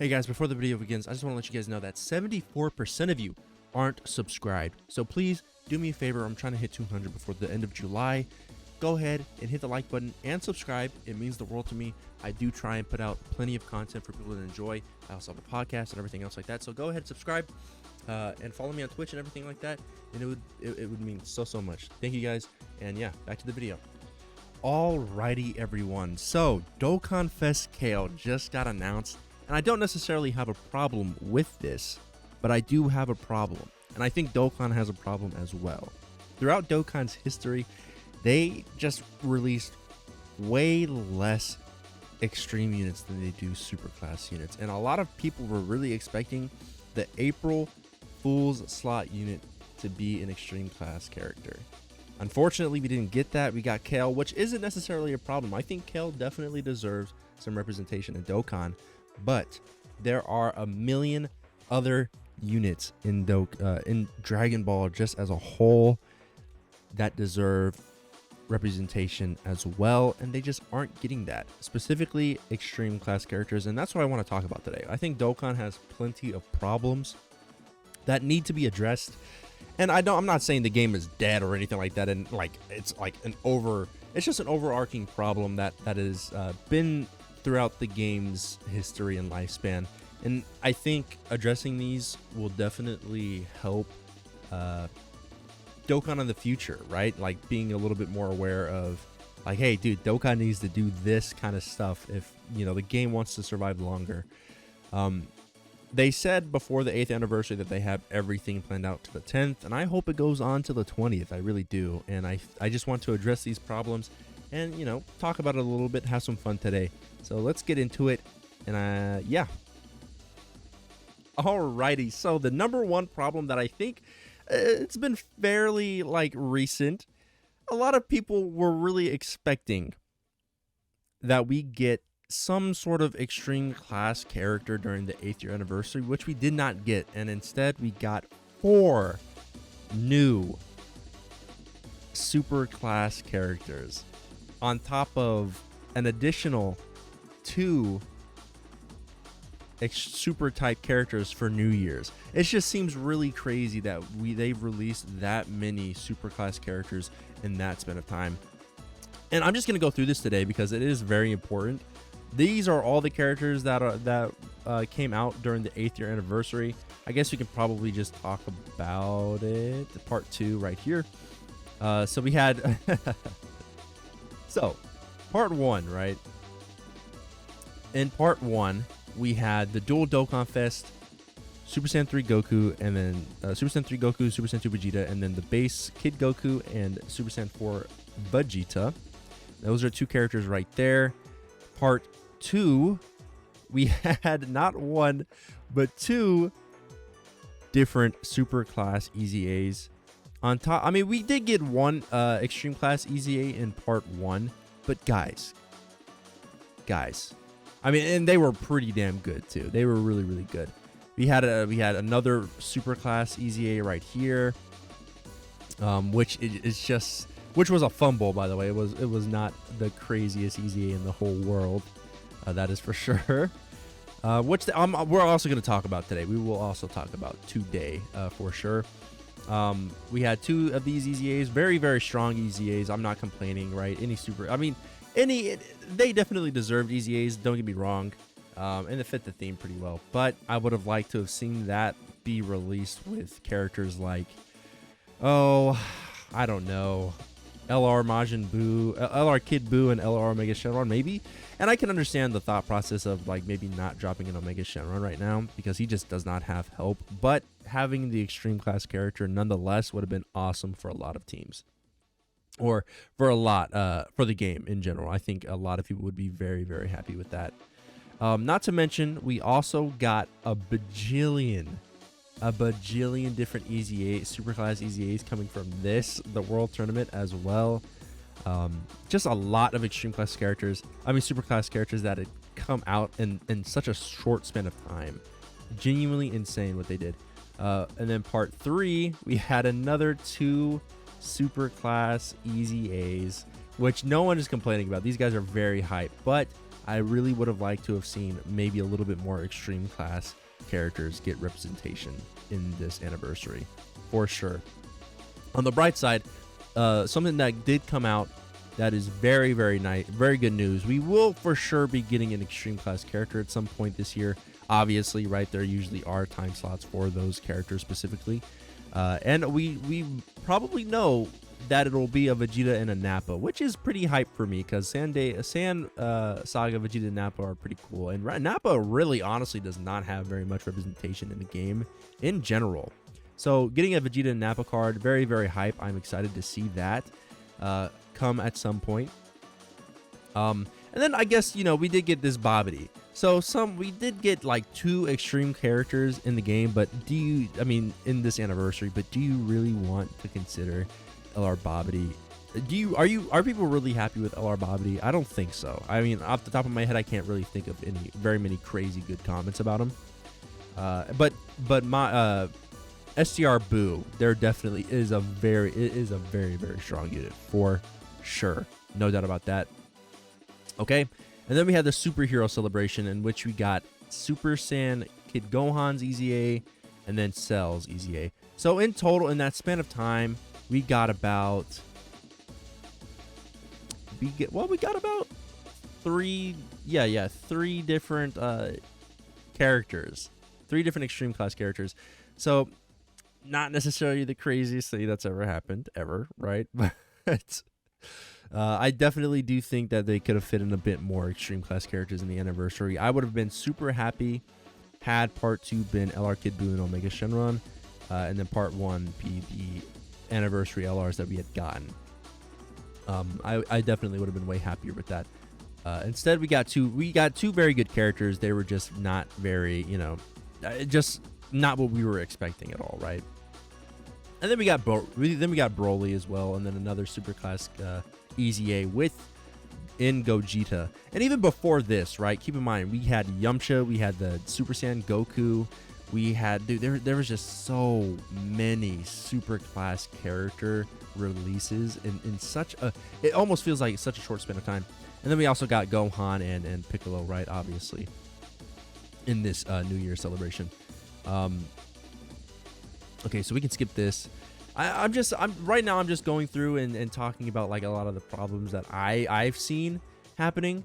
Hey guys, before the video begins, I just want to let you guys know that 74% of you aren't subscribed. So please do me a favor. I'm trying to hit 200 before the end of July. Go ahead and hit the like button and subscribe. It means the world to me. I do try and put out plenty of content for people to enjoy. I also have a podcast and everything else like that. So go ahead and subscribe and follow me on Twitch and everything like that. And it would mean so much. Thank you guys. And yeah, back to the video. Alrighty, everyone. So Dokkan Fest Kale just got announced. And I don't necessarily have a problem with this, but I do have a problem. And I think Dokkan has a problem as well. Throughout Dokkan's history, they just released way less extreme units than they do superclass units. And a lot of people were really expecting the April Fool's slot unit to be an extreme class character. Unfortunately, we didn't get that. We got Kale, which isn't necessarily a problem. I think Kale definitely deserves some representation in Dokkan. But there are a million other units in Dragon Ball just as a whole that deserve representation as well, and they just aren't getting that, specifically extreme class characters. And that's what I want to talk about today. I think Dokkan has plenty of problems that need to be addressed, and I'm not saying the game is dead or anything like that, and it's just an overarching problem that has been throughout the game's history and lifespan. And I think addressing these will definitely help Dokkan in the future, right? Like being a little bit more aware of like, hey dude, Dokkan needs to do this kind of stuff if, you know, the game wants to survive longer. They said before the 8th anniversary that they have everything planned out to the 10th, and I hope it goes on to the 20th. I really do. And I just want to address these problems and, you know, talk about it a little bit, have some fun today. So let's get into it. And yeah. Alrighty. So the number one problem that I think it's been fairly recent. A lot of people were really expecting that we get some sort of extreme class character during the 8th year anniversary, which we did not get. And instead we got 4 new super class characters on top of an additional 2 super type characters for New Year's. It just seems really crazy that they've released that many super class characters in that span of time. And I'm just going to go through this today because it is very important. These are all the characters that came out during the 8th year anniversary. I guess we can probably just talk about it. Part 2 right here. So we had so part 1, right? In part 1, we had the dual Dokkan Fest, Super Saiyan 3 Goku, and then Super Saiyan 3 Goku, Super Saiyan 2 Vegeta, and then the base Kid Goku and Super Saiyan 4 Vegeta. Those are 2 characters right there. Part 2, we had not 1, but 2 different super class EZAs. On top, I mean, we did get 1 extreme class EZA in part 1, but guys, I mean, and they were pretty damn good too. They were really good. We had another super class EZA right here, which was a fumble, by the way. It was not the craziest EZA in the whole world, that is for sure. We're also going to talk about today. We will also talk about today for sure. We had 2 of these EZAs, very strong EZAs. I'm not complaining, right? They definitely deserved EZAs, don't get me wrong, and it fit the theme pretty well. But I would have liked to have seen that be released with characters like, I don't know, LR Majin Buu, LR Kid Buu, and LR Omega Shenron maybe. And I can understand the thought process of maybe not dropping an Omega Shenron right now because he just does not have help. But having the extreme class character nonetheless would have been awesome for a lot of teams. Or for for the game in general. I think a lot of people would be very happy with that. Not to mention, we also got a bajillion different EZA, superclass EZAs coming from the World Tournament as well. Just a lot of extreme class characters. I mean, superclass characters that had come out in such a short span of time. Genuinely insane what they did. And then part 3, we had another 2 super class EZAs, which no one is complaining about. These guys are very hype, but I really would have liked to have seen maybe a little bit more extreme class characters get representation in this anniversary, for sure. On the bright side, something that did come out that is very, very nice, very good news. We will for sure be getting an extreme class character at some point this year. Obviously, right, there usually are time slots for those characters specifically. And we probably know that it'll be a Vegeta and a Nappa, which is pretty hype for me because Sand Saga, Vegeta, and Nappa are pretty cool. And Nappa really, honestly, does not have very much representation in the game in general. So getting a Vegeta and Nappa card, very, very hype. I'm excited to see that come at some point. And then I guess, you know, we did get this Babidi. So we did get like 2 extreme characters in the game, but in this anniversary, but do you really want to consider LR Babidi? Are people really happy with LR Babidi? I don't think so. I mean, off the top of my head, I can't really think of very many crazy good comments about him. But my STR Boo, there definitely is a very, very strong unit for sure. No doubt about that. Okay. And then we had the superhero celebration in which we got Super Saiyan Kid Gohan's EZA and then Cell's EZA. So in total, in that span of time, we got about 3 different characters, 3 different extreme class characters. So not necessarily the craziest thing that's ever happened ever, right? But I definitely do think that they could have fit in a bit more extreme class characters in the anniversary. I would have been super happy had part 2 been LR Kid Buu and Omega Shenron, and then part 1 be the anniversary LRs that we had gotten. I definitely would have been way happier with that. Instead, we got two very good characters. They were just not very, just not what we were expecting at all, right? And then we got Broly as well, and then another superclass EZA in Gogeta. And even before this, right? Keep in mind, we had Yamcha, we had the Super Saiyan Goku, we had there was just so many superclass character releases in such a, it almost feels like such a short span of time. And then we also got Gohan and Piccolo, right? Obviously, in this New Year celebration. Okay, so we can skip this. I'm right now I'm just going through and talking about like a lot of the problems that I've seen happening.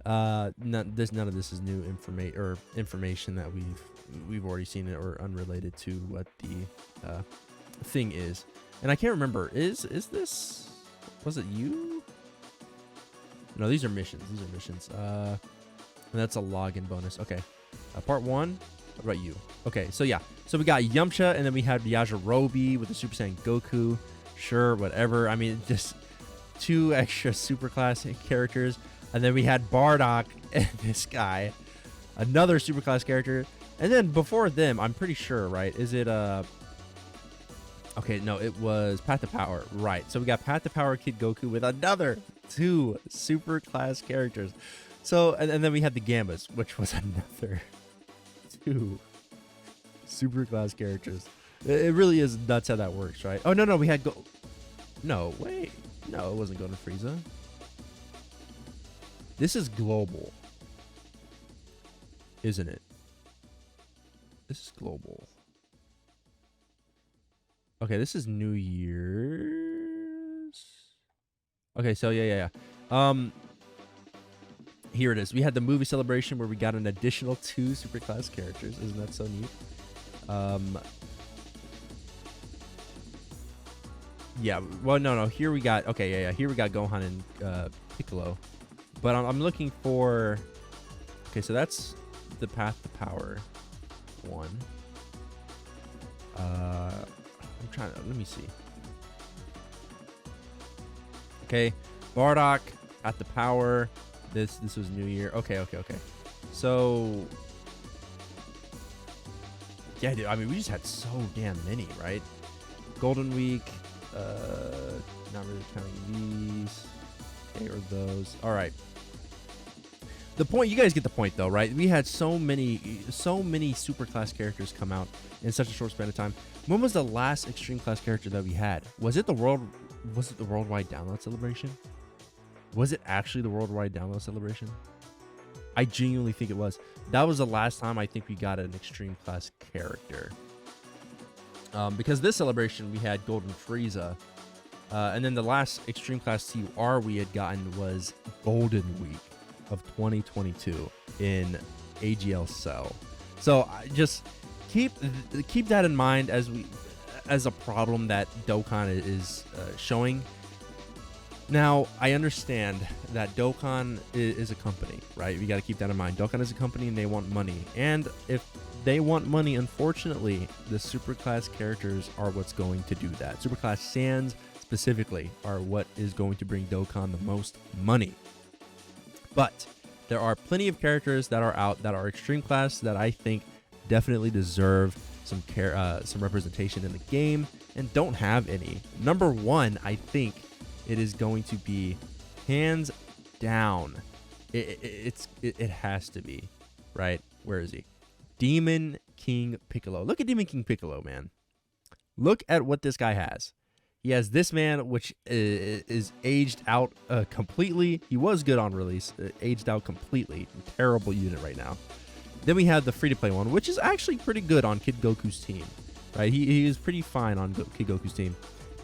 None of this is new information that we've already seen it or unrelated to what the thing is. And I can't remember. Is this, was it you? No, these are missions. And that's a login bonus. Okay. Part 1. What about you? Okay, so yeah. So we got Yamcha, and then we had Yajirobe with the Super Saiyan Goku. Sure, whatever. I mean, just 2 extra super class characters. And then we had Bardock and this guy. Another super class character. And then before them, I'm pretty sure, right? Is it okay, no, it was Path to Power. Right. So we got Path to Power Kid Goku with another 2 super class characters. So and then we had the Gambas, which was another 2 super class characters. It really is nuts how that works, right? Oh no, we had no, wait. No, it wasn't Golden Frieza. This is global. Isn't it? This is global. Okay, this is New Year's. Okay, so yeah. Here it is. We had the movie celebration where we got an additional 2 superclass characters. Isn't that so neat? Yeah. Well, no. Here we got. Okay, yeah. Here we got Gohan and Piccolo. But I'm looking for. Okay, so that's the Path to Power one. I'm trying to. Let me see. Okay, Bardock at the Power. This was New Year. Okay. So yeah, dude. I mean, we just had so damn many, right? Golden Week. Not really counting these. Okay, or those. All right. The point, you guys get the point though, right? We had so many super class characters come out in such a short span of time. When was the last extreme class character that we had? Was it the worldwide download celebration? Was it actually the worldwide download celebration? I genuinely think it was. That was the last time I think we got an Extreme Class character. Because this celebration we had Golden Frieza, and then the last Extreme Class TR we had gotten was Golden Week of 2022 in AGL Cell. So just keep that in mind as a problem that Dokkan is showing. Now, I understand that Dokkan is a company, right? We got to keep that in mind. Dokkan is a company and they want money. And if they want money, unfortunately, the Superclass characters are what's going to do that. Superclass Saiyans specifically are what is going to bring Dokkan the most money. But there are plenty of characters that are out that are Extreme Class that I think definitely deserve some representation in the game and don't have any. Number one, I think it is going to be hands down. It has to be, right? Where is he? Demon King Piccolo. Look at Demon King Piccolo, man. Look at what this guy has. He has this man, which is aged out completely. He was good on release, aged out completely. Terrible unit right now. Then we have the free-to-play one, which is actually pretty good on Kid Goku's team, right? He is pretty fine on Kid Goku's team.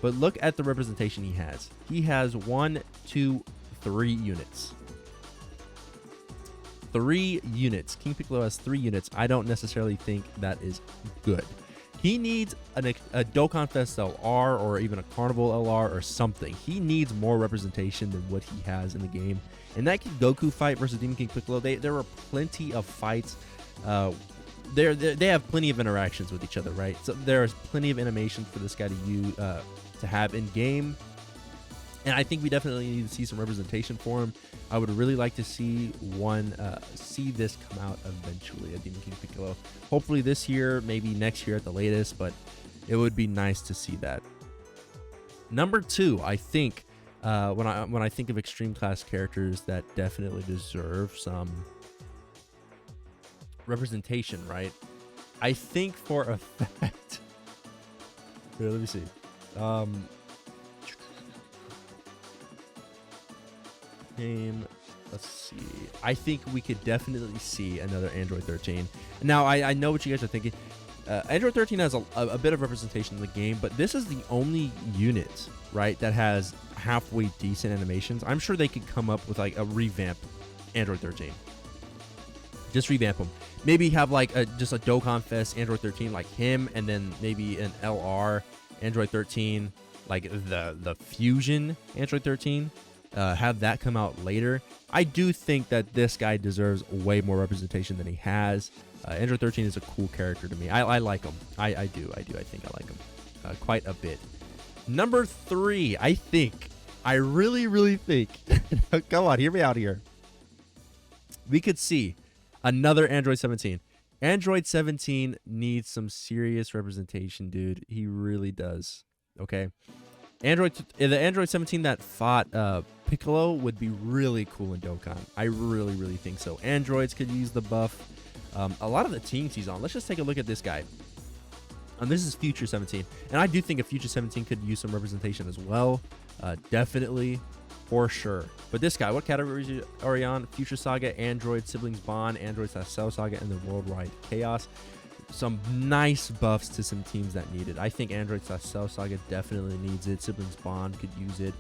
But look at the representation he has. He has 1, 2, 3 units. 3 units. King Piccolo has 3 units. I don't necessarily think that is good. He needs a Dokkan Fest LR or even a Carnival LR or something. He needs more representation than what he has in the game. And that Kid Goku fight versus Demon King Piccolo, there were plenty of fights. They have plenty of interactions with each other, right? So there's plenty of animation for this guy to use to have in game. And I think we definitely need to see some representation for him. I would really like to see this come out eventually, a Demon King Piccolo. Hopefully this year, maybe next year at the latest, but it would be nice to see that. Number 2, I think when I think of Extreme Class characters that definitely deserve some representation, right? I think for a fact. Here, let me see. Game. Let's see. I think we could definitely see another Android 13. Now, I know what you guys are thinking. Android 13 has a bit of representation in the game, but this is the only unit, right, that has halfway decent animations. I'm sure they could come up with like a revamp Android 13. Just revamp them. Maybe have like just a Dokkan Fest Android 13 like him, and then maybe an LR Android 13, like the Fusion Android 13. Have that come out later. I do think that this guy deserves way more representation than he has. Android 13 is a cool character to me. I like him. I do. I think I like him quite a bit. Number 3, I really think. Come on, hear me out here. We could see another Android 17. Android 17 needs some serious representation, dude. He really does. Okay. The Android 17 that fought Piccolo would be really cool in Dokkan. I really think so. Androids could use the buff. A lot of the teams he's on. Let's just take a look at this guy. This is Future 17. And I do think a Future 17 could use some representation as well. Definitely. For sure. But this guy, what categories are you on? Future Saga, Android, Siblings Bond, Android Cell Saga, and the Worldwide Chaos. Some nice buffs to some teams that need it. I think Android Cell Saga definitely needs it. Siblings Bond could use it.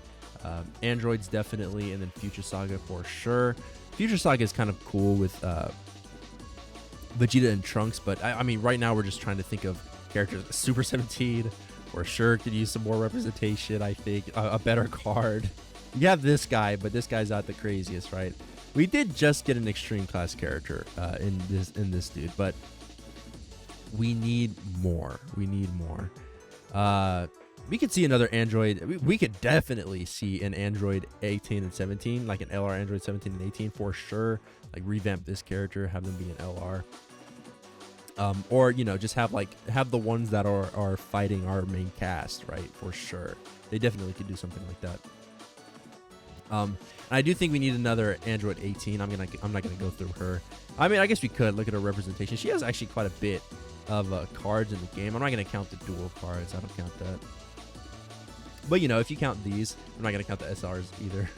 Androids definitely, and then Future Saga for sure. Future Saga is kind of cool with Vegeta and Trunks, but I mean, right now we're just trying to think of characters. Super 17 for sure could use some more representation. I think a better card. You have this guy, but this guy's not the craziest, right? We did just get an Extreme Class character in this dude, but we need more. We could see another Android. We could definitely see an Android 18 and 17, like an LR Android 17 and 18 for sure. Like revamp this character, have them be an LR. Or just have the ones that are fighting our main cast, right? For sure, they definitely could do something like that. And I do think we need another Android 18. I'm not gonna go through her. I mean, I guess we could look at her representation. She has actually quite a bit of cards in the game. I'm not gonna count the dual cards. I don't count that. But if you count these, I'm not gonna count the SRs either.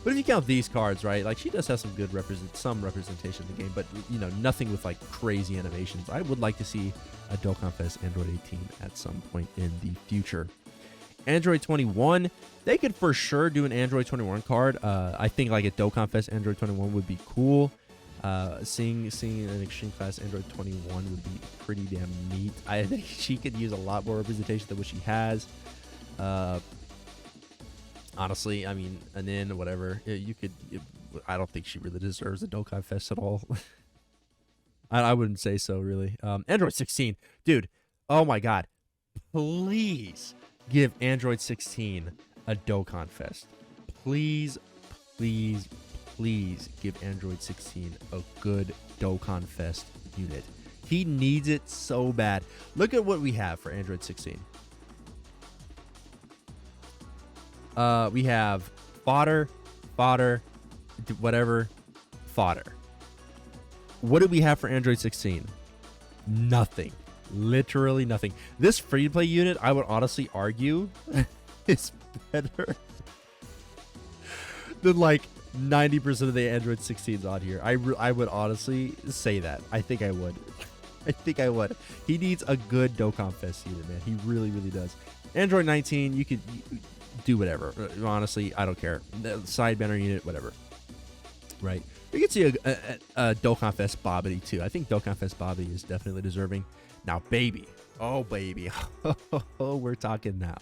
But if you count these cards, right, like she does have some good representation in the game, but you know, nothing with like crazy animations. I would like to see a Dokkan Fest Android 18 at some point in the future. Android 21, they could for sure do an Android 21 card. I think like a Dokkan Fest Android 21 would be cool. Seeing an Extreme Class Android 21 would be pretty damn neat. I think she could use a lot more representation than what she has. Honestly, I mean, and then whatever you could. I don't think she really deserves a Dokkan Fest at all. I wouldn't say so, really. Android 16, dude. Oh my God, please give Android 16 a Dokkan Fest. Please, please, please give Android 16 a good Dokkan Fest unit. He needs it so bad. Look at what we have for Android 16. We have fodder, whatever, fodder. What do we have for Android 16? Nothing. Literally nothing. This free-to-play unit, I would honestly argue, is better than like 90% of the Android 16s on here. I would honestly say that. I think I would. I think I would. He needs a good Dokkan Fest unit, man. He really, really does. Android 19, you could do whatever. Honestly, I don't care. Side banner unit, whatever. Right. We could see a Dokkan Fest Bobbity too. I think Dokkan Fest Bobbity is definitely deserving. Now, baby. Oh, baby. Oh, we're talking now.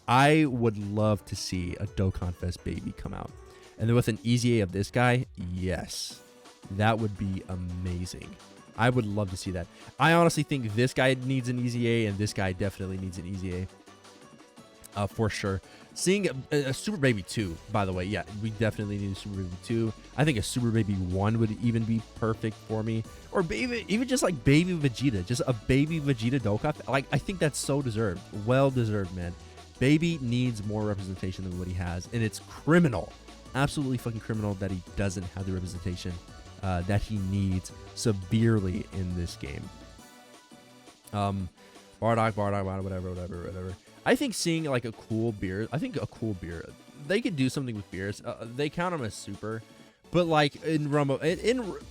I would love to see a Dokkan Fest baby come out. And then with an easy A of this guy, yes. That would be amazing. I would love to see that. I honestly think this guy needs an easy A, and this guy definitely needs an easy A. For sure. Seeing a Super Baby 2, by the way, yeah, we definitely need a Super Baby 2. I think a Super Baby 1 would even be perfect for me. Or baby, even just like Baby Vegeta, just a Baby Vegeta Dokkan. Like, I think that's so deserved. Well deserved, man. Baby needs more representation than what he has, and it's criminal. Absolutely fucking criminal that he doesn't have the representation that he needs severely in this game. Bardock, whatever. I think seeing like a cool beer, they could do something with beers. They count him as super, but like in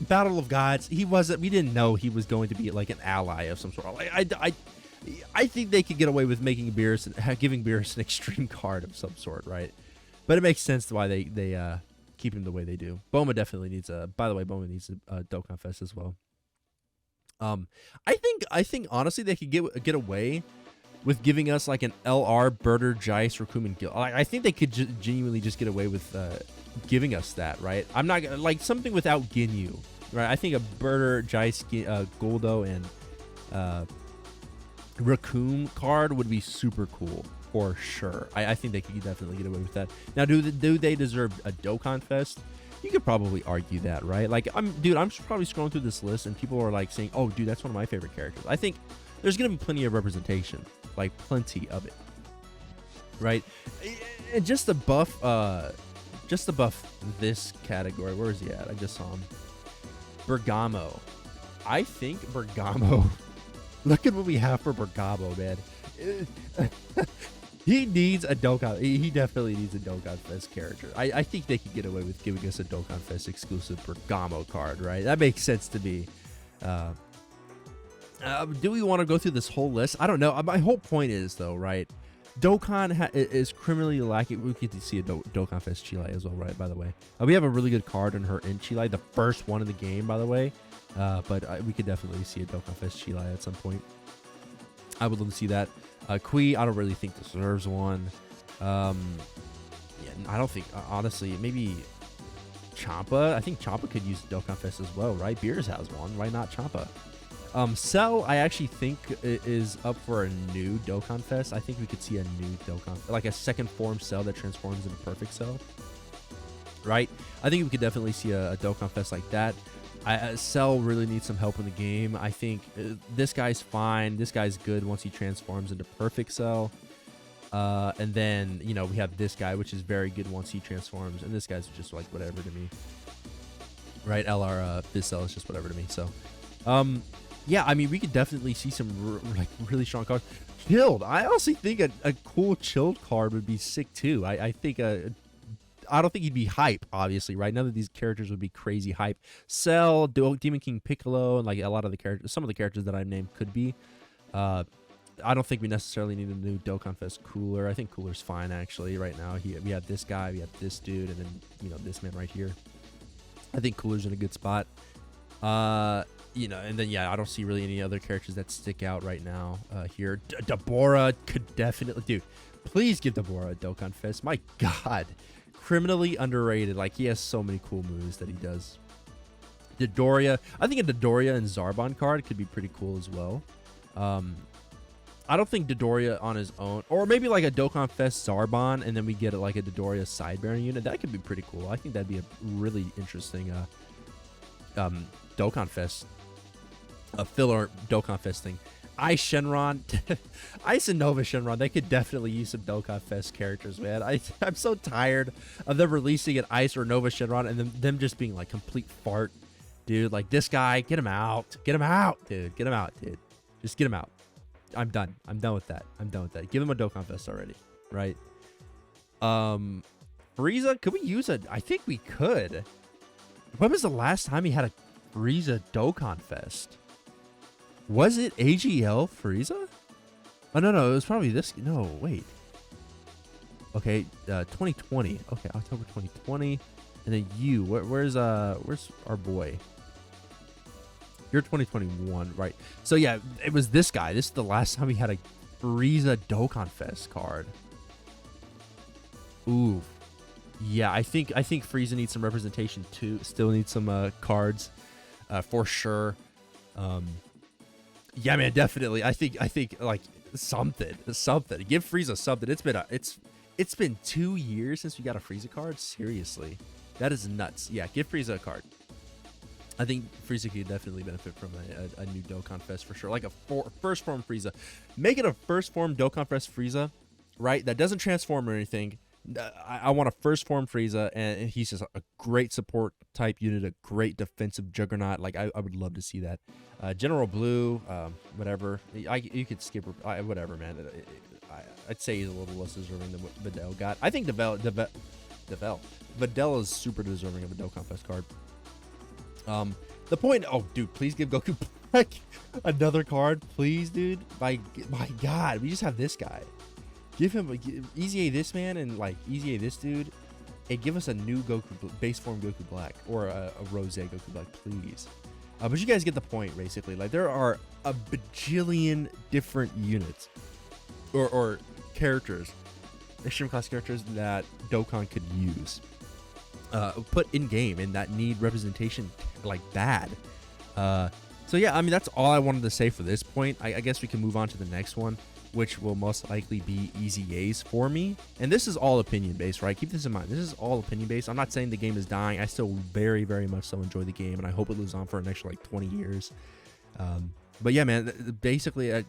Battle of Gods, we didn't know he was going to be like an ally of some sort. Like, I think they could get away with making Beerus and giving Beerus an extreme card of some sort, right? But it makes sense to why they keep him the way they do. Boma definitely needs by the way, Boma needs a Dokkan Fest as well. I think honestly they could get away with giving us like an LR Birder Jais Rakumen Gil. I think they could genuinely just get away with giving us that, right? I'm not gonna like something without Ginyu, right? I think a Birder Jais Goldo and Raccoon card would be super cool for sure. I think they could definitely get away with that. Now, do they deserve a Dokkan Fest? You could probably argue that, right? Like, I'm probably scrolling through this list and people are like saying, "Oh, dude, that's one of my favorite characters." I think there's gonna be plenty of representation, like plenty of it, right? And just to buff this category. Where is he at? I just saw him. Bergamo. I think Bergamo. Look at what we have for Bergamo, man. He needs a Dokkan. He definitely needs a Dokkan Fest character. I think they could get away with giving us a Dokkan Fest exclusive Bergamo card, right? That makes sense to me. Do we want to go through this whole list? I don't know. My whole point is, though, right? Dokkan is criminally lacking. We get to see a Dokkan Fest Chile as well, right? By the way, we have a really good card in her in Chile, the first one in the game, by the way. But we could definitely see a Dokkan Fest Chile at some point. I would love to see that. Kui, I don't really think deserves one. Yeah, I don't think, honestly, maybe Champa. I think Champa could use Dokkan Fest as well, right? Beers has one. Why not Champa? Cell, I actually think is up for a new Dokkan Fest. I think we could see a new Dokkan, like a second form Cell that transforms into Perfect Cell, right? I think we could definitely see a Dokkan Fest like that. Cell really needs some help in the game. I think this guy's fine. This guy's good once he transforms into Perfect Cell. And then, you know, we have this guy, which is very good once he transforms. And this guy's just like whatever to me. Right? LR Fizzcell is just whatever to me. So, yeah, I mean, we could definitely see some like really strong cards. Chilled. I honestly think a cool Chilled card would be sick too. I think I don't think he'd be hype, obviously, right? None of these characters would be crazy hype. Cell, Demon King Piccolo, and like a lot of the characters, some of the characters that I've named could be. I don't think we necessarily need a new Dokkan Fest Cooler. I think Cooler's fine, actually, right now. We have this guy, we have this dude, and then, you know, this man right here. I think Cooler's in a good spot. You know, and then, yeah, I don't see really any other characters that stick out right now here. Dabura could definitely... Dude, please give Dabura a Dokkan Fest. My God. Criminally underrated. Like, he has so many cool moves that he does. Dodoria. I think a Dodoria and Zarbon card could be pretty cool as well. I don't think Dodoria on his own, or maybe like a Dokkan Fest Zarbon, and then we get like a Dodoria Sidebearer unit. That could be pretty cool. I think that'd be a really interesting Dokkan Fest, a filler Dokkan Fest thing. Ice Shenron, Ice and Nova Shenron, they could definitely use some Dokkan Fest characters, man. I'm so tired of them releasing an Ice or Nova Shenron and them just being like complete fart, dude. Like this guy, get him out, dude. Get him out, dude. Just get him out. I'm done. I'm done with that. Give him a Dokkan Fest already, right? Frieza, could we use a... I think we could. When was the last time he had a Frieza Dokkan Fest? Was it AGL Frieza? Oh, no, it was probably this... No, wait. Okay, 2020. Okay, October 2020. And then you, where's our boy? You're 2021, right? So yeah, it was this guy. This is the last time we had a Frieza Dokkan Fest card. Ooh, yeah. I think Frieza needs some representation too. Still needs some cards, for sure. Yeah, man, definitely. I think like something. Give Frieza something. It's been 2 years since we got a Frieza card. Seriously, that is nuts. Yeah, give Frieza a card. I think Frieza could definitely benefit from a new Dokkan Fest for sure. Like a first form Frieza. Make it a first form Dokkan Fest Frieza, right? That doesn't transform or anything. I want a first form Frieza, and he's just a great support type unit, a great defensive juggernaut. Like, I would love to see that. General Blue, whatever. You could skip, whatever, man. I'd say he's a little less deserving than what Videl got. I think Videl is super deserving of a Dokkan Fest card. The point... Oh, dude, please give Goku Black another card. Please, dude. My God, we just have this guy. Give him... Easy A this man and, like, Easy A this dude. And give us a new Goku... Base form Goku Black. Or a Rose Goku Black, please. But you guys get the point, basically. Like, there are a bajillion different units. Or characters. Extreme class characters that Dokkan could use. Put in game and that need representation like bad. So yeah, I mean, that's all I wanted to say for this point. I guess we can move on to the next one, which will most likely be Easy A's for me. And this is all opinion based, right? Keep this in mind. This is all opinion based. I'm not saying the game is dying. I still very, very much so enjoy the game, and I hope it lives on for an extra like 20 years. But yeah, man, basically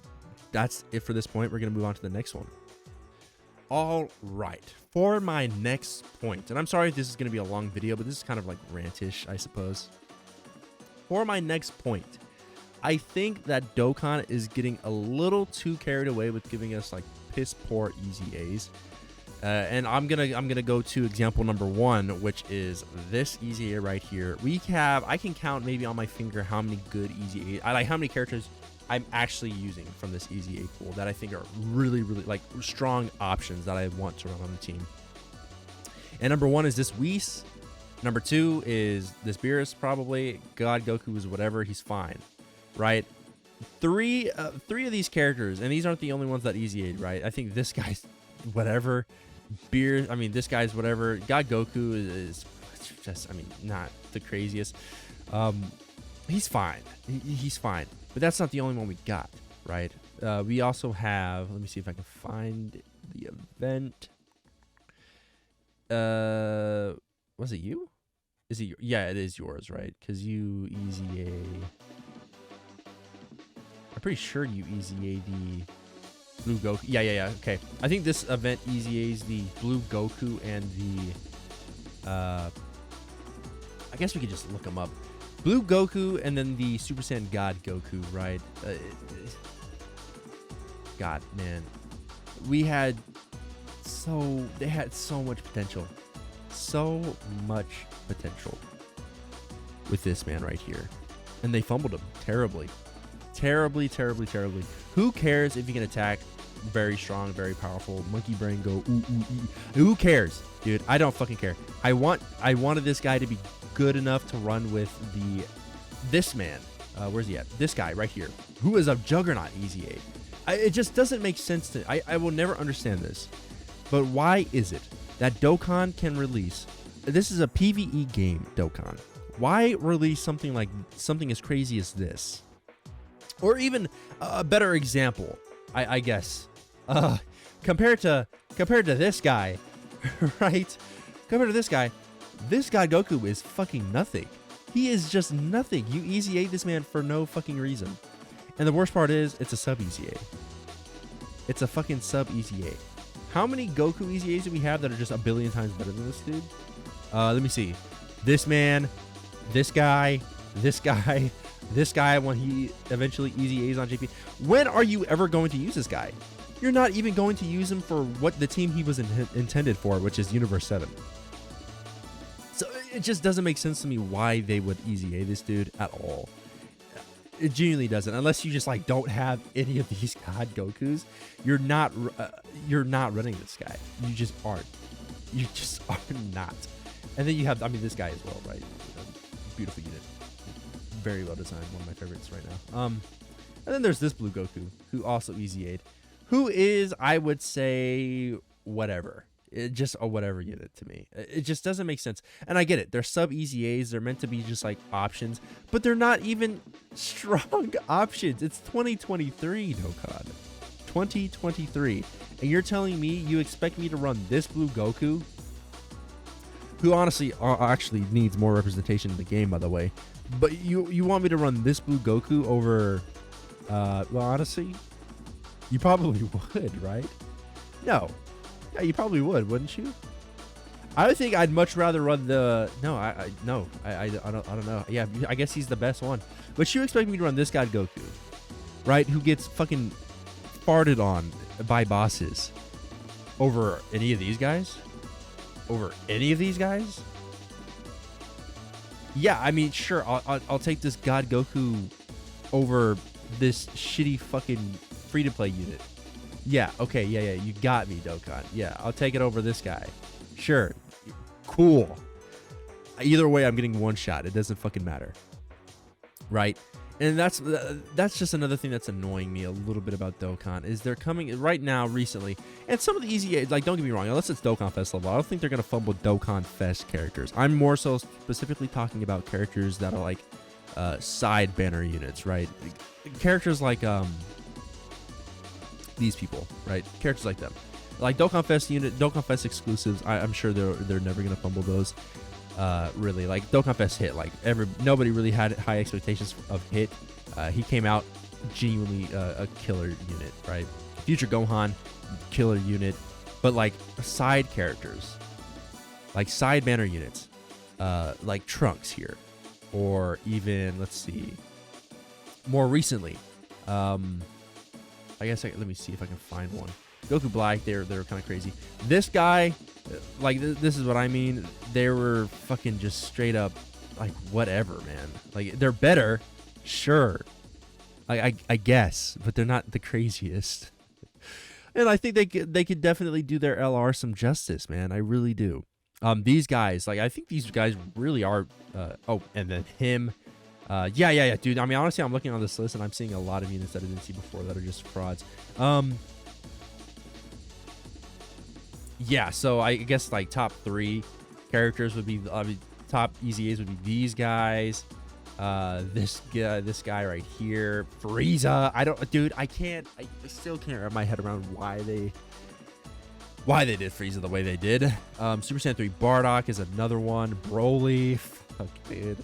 that's it for this point. We're gonna move on to the next one. All right, for my next point, and I'm sorry if this is going to be a long video, but this is kind of like rantish, I suppose. For my next point, I think that Dokkan is getting a little too carried away with giving us like piss poor Easy A's, and I'm gonna go to example number 1, which is this Easy A right here. I can count maybe on my finger how many good Easy A, how many characters I'm actually using from this Easy A pool that I think are really, really like strong options that I want to run on the team. And number 1 is this Whis. Number 2 is this Beerus, probably. God Goku is whatever, he's fine, right? Three of these characters, and these aren't the only ones that Easy A'd, right? I think this guy's whatever. This guy's whatever. God Goku is just, I mean, not the craziest. He's fine. He's fine. But that's not the only one we got, right? We also have... Let me see if I can find the event. Was it you? Is it? Yeah, it is yours, right? Because you Easy A... I'm pretty sure you Easy A the Blue Goku. Yeah. Okay. I think this event Easy A's the Blue Goku and the... I guess we could just look them up. Blue Goku and then the Super Saiyan God Goku, right? God, man. They had so much potential. so much potential with this man right here. And they fumbled him terribly. Terribly, terribly, terribly. Who cares if you can attack very strong, very powerful, monkey brain go ooh, ooh, ooh. Who cares, dude? I don't fucking care. I wanted this guy to be good enough to run with this man. Where's he at? This guy right here, who is a juggernaut easy 8. It just doesn't make sense to I will never understand this. But why is it that Dokkan can release, this is a PvE game, Dokkan. Why release something as crazy as this? Or even a better example, I guess. Compared to this guy, right? Compared to this guy Goku is fucking nothing. He is just nothing. You easy 8 this man for no fucking reason. And the worst part is, it's a sub easy 8. It's a fucking sub easy 8. How many Goku easy 8s do we have that are just a billion times better than this dude? Let me see. This man, this guy, this guy, this guy when he eventually easy 8s on JP. When are you ever going to use this guy? You're not even going to use him for what the team he was intended for, which is Universe 7. So it just doesn't make sense to me why they would easy A this dude at all. It genuinely doesn't, unless you just like don't have any of these God Gokus. You're not running this guy. You just aren't. You just are not. And then you have, I mean, this guy as well, right? Beautiful unit, very well designed. One of my favorites right now. And then there's this blue Goku, who also easy 8, who is, I would say, whatever. Just a whatever unit to me. It just doesn't make sense. And I get it. They're sub easy A's. They're meant to be just like options, but they're not even strong options. It's 2023, Dokkan. 2023. And you're telling me you expect me to run this blue Goku, who honestly actually needs more representation in the game, by the way. But you want me to run this blue Goku over, well, honestly, you probably would, right? No. Yeah, you probably would, wouldn't you? I think I'd much rather run the I don't know. Yeah, I guess he's the best one. But you expect me to run this guy Goku, right? Who gets fucking farted on by bosses over any of these guys? Over any of these guys? Yeah, I mean, sure, I'll take this God Goku over this shitty fucking free-to-play unit. Yeah, okay, yeah, you got me, Dokkan. Yeah, I'll take it over this guy. Sure, cool. Either way, I'm getting one shot. It doesn't fucking matter, right? And that's just another thing that's annoying me a little bit about Dokkan is they're coming right now recently, and some of the easy, like, don't get me wrong, unless it's Dokkan Fest level, I don't think they're gonna fumble Dokkan Fest characters. I'm more so specifically talking about characters that are like side banner units, right? Characters like these people, right? Characters like them, like Dokkan Fest unit, Dokkan Fest exclusives. I'm sure they're never gonna fumble those. Really, like Dokkan Fest Hit, like nobody really had high expectations of Hit. He came out genuinely a killer unit, right? Future Gohan, killer unit, but like side characters, like side banner units, like Trunks here, or even let's see, more recently. I guess let me see if I can find one. Goku Black, they're kind of crazy. This guy, like this is what I mean. They were fucking just straight up like whatever, man. Like they're better, sure. I guess, but they're not the craziest. And I think they could definitely do their LR some justice, man. I really do. These guys, like I think these guys really are. Oh, and then him. Yeah, dude. I mean, honestly, I'm looking on this list and I'm seeing a lot of units that I didn't see before that are just frauds. Yeah, so I guess like top 3 characters would be top easy A's would be these guys. This guy right here, Frieza. I still can't wrap my head around why they did Frieza the way they did. Super Saiyan 3 Bardock is another one. Broly, fuck, dude.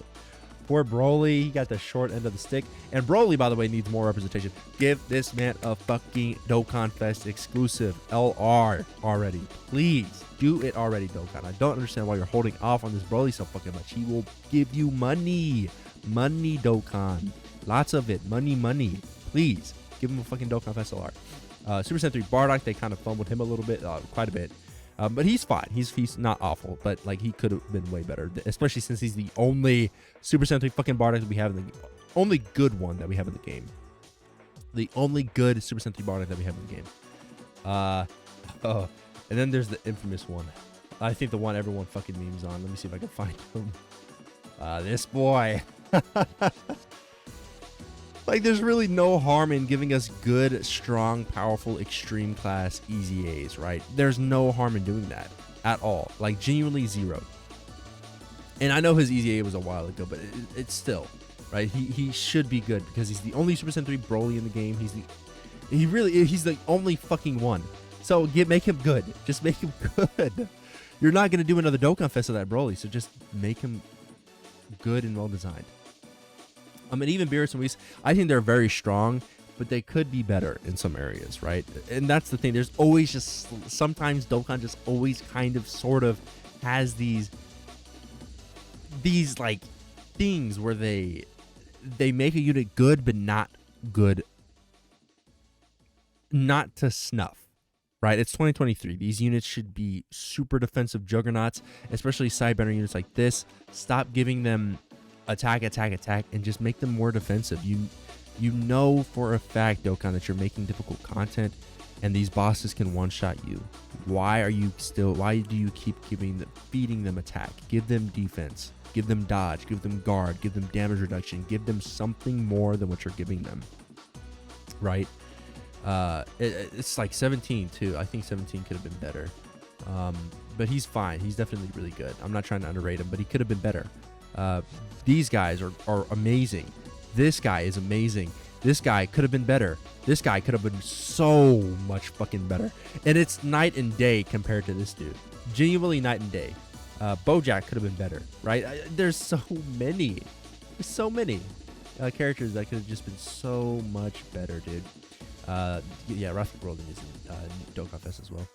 Poor Broly, he got the short end of the stick. And Broly, by the way, needs more representation. Give this man a fucking Dokkan Fest exclusive LR already. Please, do it already, Dokkan. I don't understand why you're holding off on this Broly so fucking much. He will give you money. Money, Dokkan. Lots of it. Money. Please, give him a fucking Dokkan Fest LR. Super Saiyan 3 Bardock, they kind of fumbled him a little bit, quite a bit. But he's fine. He's not awful, but like he could have been way better, especially since he's the only Super Sentai fucking Bardock that we have in the only good one that we have in the game. The only good Super Sentai Bardock that we have in the game. Oh, and then there's the infamous one. I think the one everyone fucking memes on. Let me see if I can find him. This boy. Like, there's really no harm in giving us good, strong, powerful, extreme class easy A's, right? There's no harm in doing that at all. Like, genuinely zero. And I know his easy A was a while ago, but it's still, right? He should be good because he's the only Super Sentai Broly in the game. He's the only fucking one. So make him good. Just make him good. You're not gonna do another Dokkan Fest of that Broly, so just make him good and well designed. And even Beerus and Whis, I think they're very strong, but they could be better in some areas, right? And that's the thing. There's always just sometimes Dokkan just always kind of sort of has these like things where they make a unit good, but not good, not to snuff. Right, it's 2023. These units should be super defensive juggernauts, especially sidebanner units like this. Stop giving them attack, and just make them more defensive. You know for a fact, Dokkan, that you're making difficult content, and these bosses can one-shot you. Why do you keep feeding them attack? Give them defense. Give them dodge. Give them guard. Give them damage reduction. Give them something more than what you're giving them. Right? It's like 17 too. I think 17 could have been better. But he's fine. He's definitely really good. I'm not trying to underrate him, but he could have been better. These guys are amazing. This guy is amazing. This guy could have been better. This guy could have been so much fucking better. And it's night and day compared to this dude. Genuinely night and day. Bojack could have been better, right? There's so many. There's so many characters that could have just been so much better, dude. Yeah, Rapid World is in Dokkan Fest as well.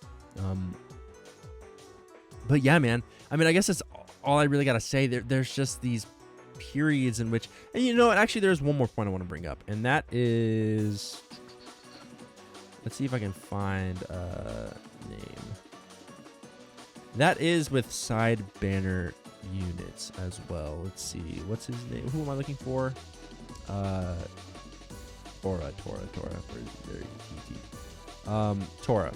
But yeah, man. I mean, I guess that's all I really gotta say. There's just these periods in which, and you know what? Actually, there's one more point I want to bring up, and that is, let's see if I can find a name. That is with side banner units as well. Let's see, what's his name? Who am I looking for? Tora. Tora.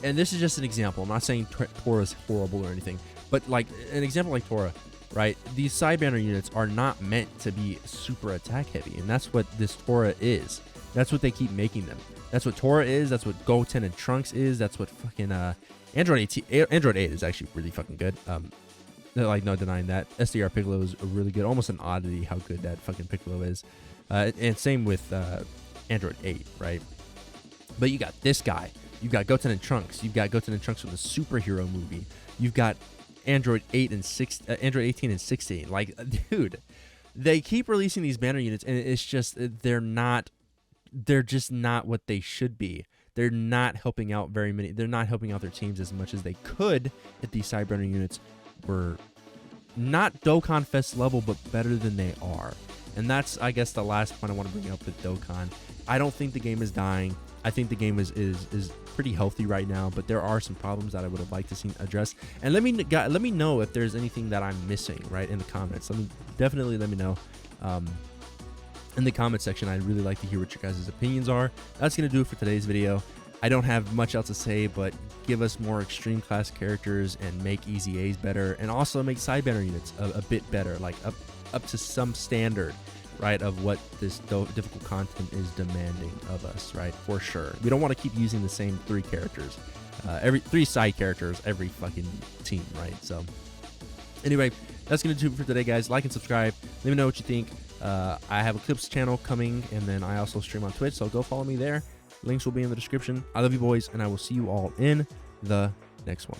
And this is just an example. I'm not saying Tora's horrible or anything, but like an example like Tora, right? These side banner units are not meant to be super attack heavy, and that's what this Tora is. That's what they keep making them. That's what Tora is. That's what Goten and Trunks is. That's what fucking Android 8 is actually really fucking good. Like, no denying that. SDR Piccolo is really good. Almost an oddity how good that fucking Piccolo is. And same with Android 8, right? But you got this guy. You've got Goten and Trunks. You've got Goten and Trunks from the superhero movie. You've got Android 8 and Android 18 and 16. Like, dude, they keep releasing these banner units, and it's just they're just not what they should be. They're not helping out very many. They're not helping out their teams as much as they could if these side banner units were not Dokkan Fest level, but better than they are. And that's, I guess, the last point I want to bring up with Dokkan. I don't think the game is dying. I think the game is pretty healthy right now, but there are some problems that I would have liked to see addressed. And let me know if there's anything that I'm missing, right, in the comments. Definitely let me know in the comment section. I'd really like to hear what your guys' opinions are. That's going to do it for today's video. I don't have much else to say, but give us more extreme class characters and make easy A's better, and also make side banner units a bit better, like up to some standard, right, of what this difficult content is demanding of us, right? For sure. We don't want to keep using the same 3 characters, every 3 side characters every fucking team, right? So anyway, that's gonna do it for today, guys. Like and subscribe. Let me know what you think. I have a Clips channel coming, and then I also stream on Twitch, so go follow me there. Links will be in the description. I love you, boys, and I will see you all in the next one.